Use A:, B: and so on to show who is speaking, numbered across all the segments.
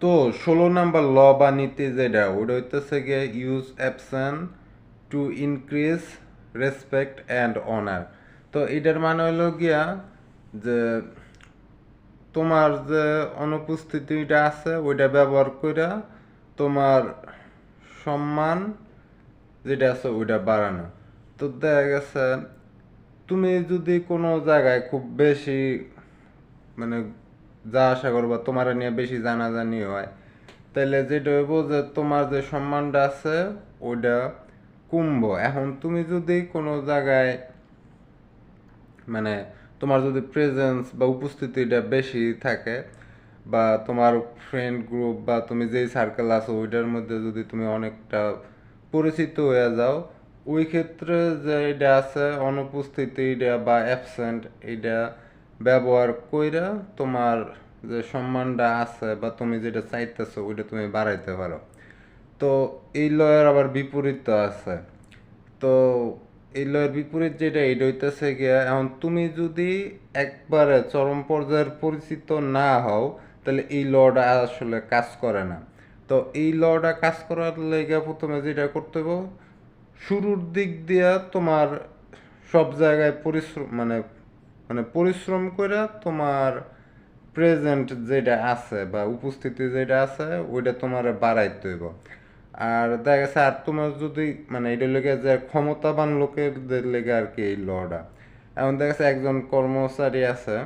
A: তো 16 নাম্বার ল বা নীতি যেটা ওটা হইতেছে গিয়ে use option to increase respect and honour. তো এটার মানে হলো গিয়া যে তোমার যে অনুপস্থিতিটা আছে ওইটা ব্যবহার কইরা তোমার সম্মান যেটা আছে ওইটা বাড়ানো। তো দেখা গেছে তুমি যদি কোনো জায়গায় খুব বেশি মানে যা আশা করবা তোমার নিয়ে বেশি জানাজানি হয়, তাহলে যেটা হইব যে তোমার যে সম্মানটা আছে ওইটা কমবো। এখন তুমি যদি কোনো জায়গায় মানে তোমার যদি প্রেজেন্স বা উপস্থিতিটা বেশি থাকে, বা তোমার ফ্রেন্ড গ্রুপ বা তুমি যেই সার্কেল আছো ওইটার মধ্যে যদি তুমি অনেকটা পরিচিত হয়ে যাও, ওই ক্ষেত্রে যে এটা আছে অনুপস্থিতি এটা বা অ্যাবসেন্ট এটা ব্যবহার কইরা তোমার যে সম্মানটা আছে বা তুমি যেটা চাইতেছো ওইটা তুমি বাড়াইতে পারো। তো এই লয়ের আবার বিপরীত আছে। তো এই লয়ের বিপরীত যেটা এটা হইতেছে গিয়া এখন তুমি যদি একবারে চরম পর্যায়ের পরিচিত না হও, তাহলে এই লটা আসলে কাজ করে না। তো এই লটা কাজ করার লেগে প্রথমে যেটা করতে হবে, শুরুর দিক দিয়া তোমার সব জায়গায় পরিশ্রম মানে মানে পরিশ্রম করে তোমার প্রেজেন্ট যেটা আছে বা উপস্থিতি যেটা আছে ওইটা তোমার বাড়াইতে হইব। আর দেখা গেছে আর তোমার যদি মানে এটা লেগে যে ক্ষমতাবান লোকেদের লেগে আর কি এই লটা, এখন দেখা গেছে একজন কর্মচারী আছে,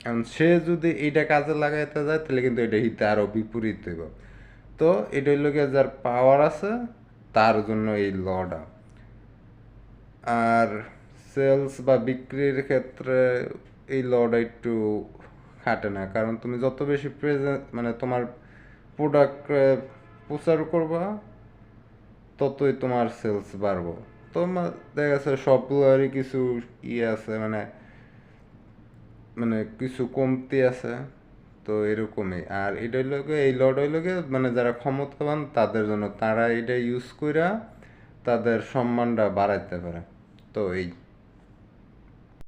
A: এখন সে যদি এইটা কাজে লাগাইতে যায় তাহলে কিন্তু এটা হিতে আরো বিপরীত হইব। তো এটা লেগে যার পাওয়ার আছে তার জন্য এই লটা। আর সেলস বা বিক্রির ক্ষেত্রে এই লটা একটু খাটে না, কারণ তুমি যত বেশি প্রেজেন্ট মানে তোমার প্রোডাক্ট প্রচার করবা ততই তোমার সেলস বাড়বো। তোমার দেখা গেছে সবগুলোরই কিছু ইয়ে আছে মানে মানে কিছু কমতি আছে। তো এরকমই আর এটা হইলো গিয়ে এই লড হইলো গিয়ে মানে যারা ক্ষমতাবান তাদের জন্য, তারা এটা ইউজ কইরা তাদের সম্মানটা বাড়াইতে পারে। তো এই